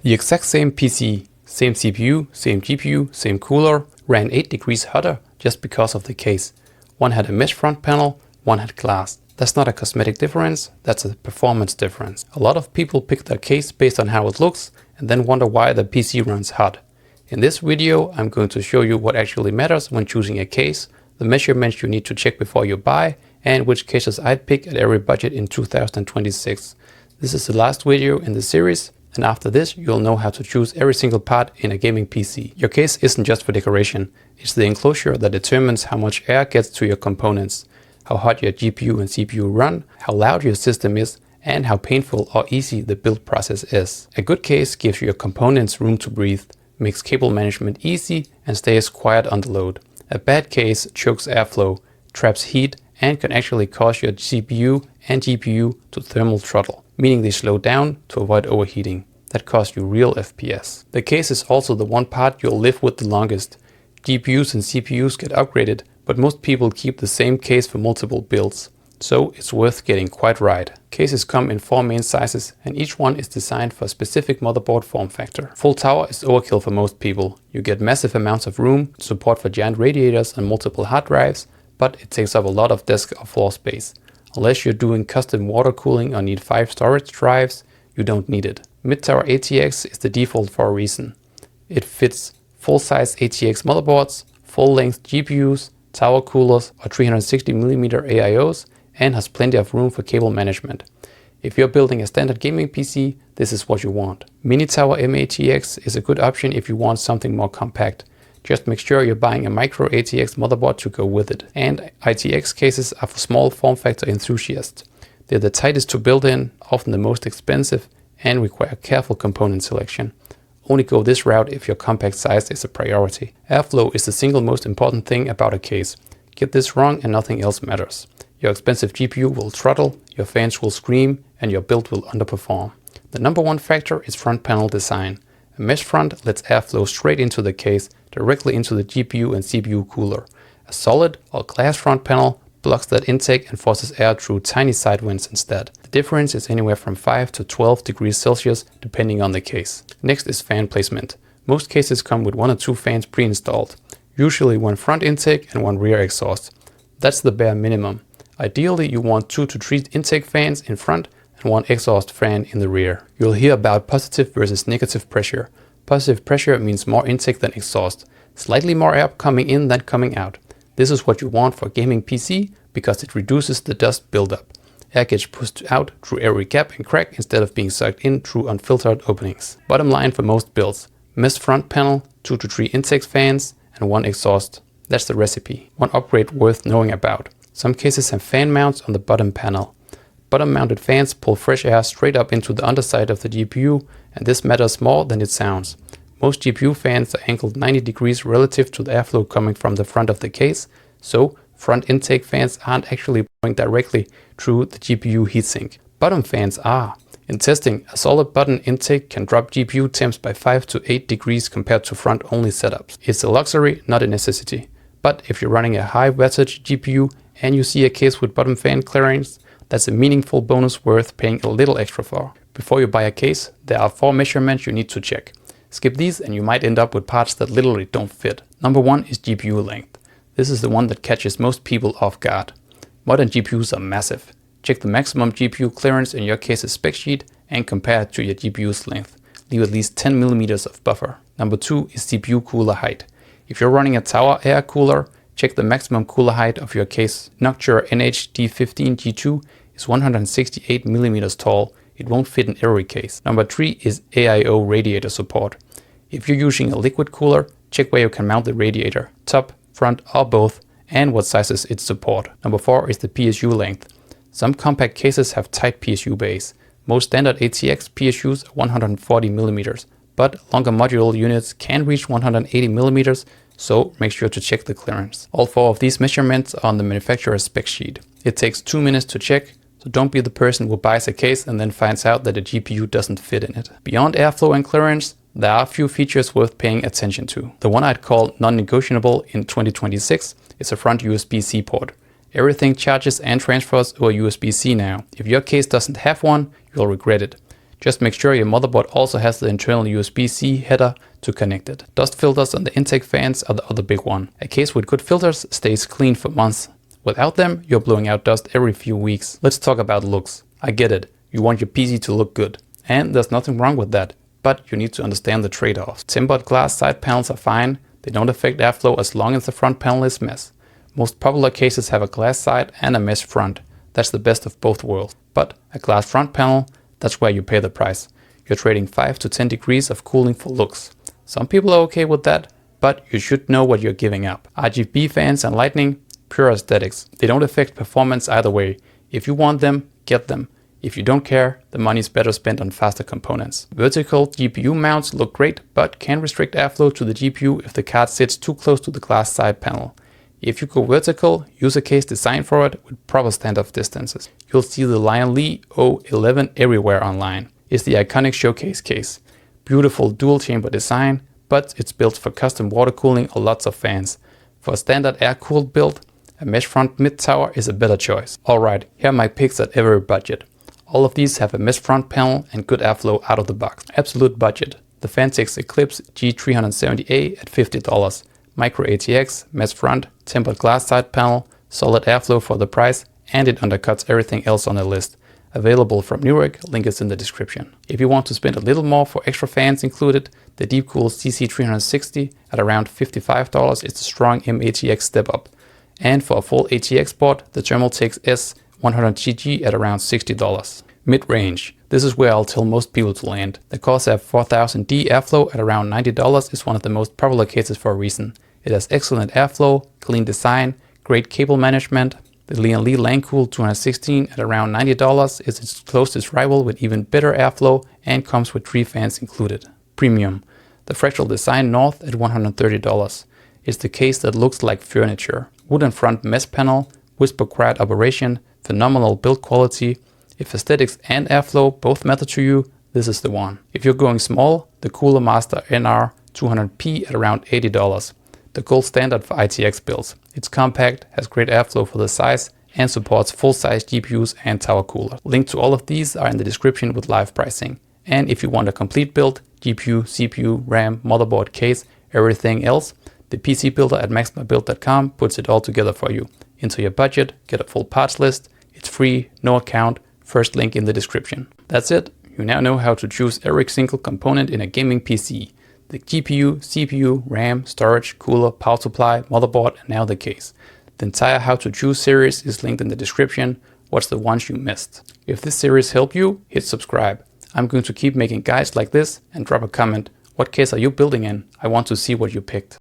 The exact same PC, same CPU, same GPU, same cooler, ran 8 degrees hotter just because of the case. One had a mesh front panel, one had glass. That's not a cosmetic difference, that's a performance difference. A lot of people pick their case based on how it looks and then wonder why the PC runs hot. In this video, I'm going to show you what actually matters when choosing a case, the measurements you need to check before you buy, and which cases I'd pick at every budget in 2026. This is the last video in the series, and after this you'll know how to choose every single part in a gaming PC. Your case isn't just for decoration, it's the enclosure that determines how much air gets to your components, how hot your GPU and CPU run, how loud your system is, and how painful or easy the build process is. A good case gives your components room to breathe, makes cable management easy, and stays quiet under load. A bad case chokes airflow, traps heat, and can actually cause your CPU and GPU to thermal throttle, meaning they slow down to avoid overheating. That costs you real FPS. The case is also the one part you'll live with the longest. GPUs and CPUs get upgraded, but most people keep the same case for multiple builds. So it's worth getting quite right. Cases come in 4 main sizes and each one is designed for a specific motherboard form factor. Full tower is overkill for most people. You get massive amounts of room, support for giant radiators and multiple hard drives, but it takes up a lot of desk or floor space. Unless you're doing custom water cooling or need 5 storage drives, you don't need it. Mid-tower ATX is the default for a reason. It fits full-size ATX motherboards, full-length GPUs, tower coolers or 360mm AIOs, and has plenty of room for cable management. If you're building a standard gaming PC, this is what you want. Mini tower mATX is a good option if you want something more compact. Just make sure you're buying a micro ATX motherboard to go with it. And ITX cases are for small form factor enthusiasts. They're the tightest to build in, often the most expensive, and require careful component selection. Only go this route if your compact size is a priority. Airflow is the single most important thing about a case. Get this wrong and nothing else matters. Your expensive GPU will throttle, your fans will scream, and your build will underperform. The number one factor is front panel design. A mesh front lets air flow straight into the case, directly into the GPU and CPU cooler. A solid or glass front panel blocks that intake and forces air through tiny side vents instead. The difference is anywhere from 5 to 12 degrees Celsius depending on the case. Next is fan placement. Most cases come with 1 or 2 fans pre-installed, usually one front intake and one rear exhaust. That's the bare minimum. Ideally you want 2 to 3 intake fans in front and 1 exhaust fan in the rear. You'll hear about positive versus negative pressure. Positive pressure means more intake than exhaust, slightly more air coming in than coming out. This is what you want for a gaming PC because it reduces the dust buildup. Air gets pushed out through every gap and crack instead of being sucked in through unfiltered openings. Bottom line for most builds: mesh front panel, 2 to 3 intake fans, and 1 exhaust. That's the recipe. One upgrade worth knowing about. Some cases have fan mounts on the bottom panel. Bottom mounted fans pull fresh air straight up into the underside of the GPU, and this matters more than it sounds. Most GPU fans are angled 90 degrees relative to the airflow coming from the front of the case, so front intake fans aren't actually blowing directly through the GPU heatsink. Bottom fans are. In testing, a solid bottom intake can drop GPU temps by 5 to 8 degrees compared to front-only setups. It's a luxury, not a necessity. But if you're running a high wattage GPU and you see a case with bottom fan clearance, that's a meaningful bonus worth paying a little extra for. Before you buy a case, there are 4 measurements you need to check. Skip these and you might end up with parts that literally don't fit. Number 1 is GPU length. This is the one that catches most people off guard. Modern GPUs are massive. Check the maximum GPU clearance in your case's spec sheet and compare it to your GPU's length. Leave at least 10mm of buffer. Number 2 is CPU cooler height. If you're running a tower air cooler, check the maximum cooler height of your case. Noctua NH-D15G2 is 168mm tall. It won't fit in every case. Number 3 is AIO radiator support. If you're using a liquid cooler, check where you can mount the radiator, top, front or both, and what sizes it support. Number 4 is the PSU length. Some compact cases have tight PSU bays. Most standard ATX PSUs are 140mm, but longer module units can reach 180mm, so make sure to check the clearance. All 4 of these measurements are on the manufacturer's spec sheet. It takes 2 minutes to check, so don't be the person who buys a case and then finds out that the GPU doesn't fit in it. Beyond airflow and clearance, there are a few features worth paying attention to. The one I'd call non-negotiable in 2026 is a front USB-C port. Everything charges and transfers over USB-C now. If your case doesn't have one, you'll regret it. Just make sure your motherboard also has the internal USB-C header to connect it. Dust filters on the intake fans are the other big one. A case with good filters stays clean for months. Without them, you're blowing out dust every few weeks. Let's talk about looks. I get it. You want your PC to look good. And there's nothing wrong with that. But you need to understand the trade-offs. Tempered glass side panels are fine. They don't affect airflow as long as the front panel is mesh. Most popular cases have a glass side and a mesh front. That's the best of both worlds. But a glass front panel, that's where you pay the price. You're trading 5 to 10 degrees of cooling for looks. Some people are okay with that, but you should know what you're giving up. RGB fans and lighting, pure aesthetics. They don't affect performance either way. If you want them, get them. If you don't care, the money's better spent on faster components. Vertical GPU mounts look great, but can restrict airflow to the GPU if the card sits too close to the glass side panel. If you go vertical, use a case designed for it with proper standoff distances. You'll see the Lion Lee O11 everywhere online. It's the iconic showcase case. Beautiful dual chamber design, but it's built for custom water cooling or lots of fans. For a standard air-cooled build, a mesh front mid-tower is a better choice. Alright, here are my picks at every budget. All of these have a mesh front panel and good airflow out of the box. Absolute budget. The Phanteks Eclipse G370A at $50. Micro ATX, mesh front, tempered glass side panel, solid airflow for the price, and it undercuts everything else on the list. Available from Newegg, link is in the description. If you want to spend a little more for extra fans included, the Deepcool CC360 at around $55 is a strong mATX step up. And for a full ATX board, the Thermaltake S100GG at around $60. Mid-range. This is where I'll tell most people to land. The Corsair 4000D Airflow at around $90 is one of the most popular cases for a reason. It has excellent airflow, clean design, great cable management. The Lian Li Langcool 216 at around $90 is its closest rival with even better airflow and comes with 3 fans included. Premium. The Fractal Design North at $130. It's the case that looks like furniture. Wooden front mesh panel, whisper quiet operation, phenomenal build quality. If aesthetics and airflow both matter to you, this is the one. If you're going small, the Cooler Master NR200P at around $80. The gold standard for ITX builds. It's compact, has great airflow for the size, and supports full-size GPUs and tower cooler. Link to all of these are in the description with live pricing. And if you want a complete build, GPU, CPU, RAM, motherboard, case, everything else, the PC builder at MaxMyBuild.com puts it all together for you. Into your budget, get a full parts list. It's free, no account, first link in the description. That's it. You now know how to choose every single component in a gaming PC. The GPU, CPU, RAM, storage, cooler, power supply, motherboard, and now the case. The entire How to Choose series is linked in the description. What's the ones you missed? If this series helped you, hit subscribe. I'm going to keep making guides like this, and drop a comment. What case are you building in? I want to see what you picked.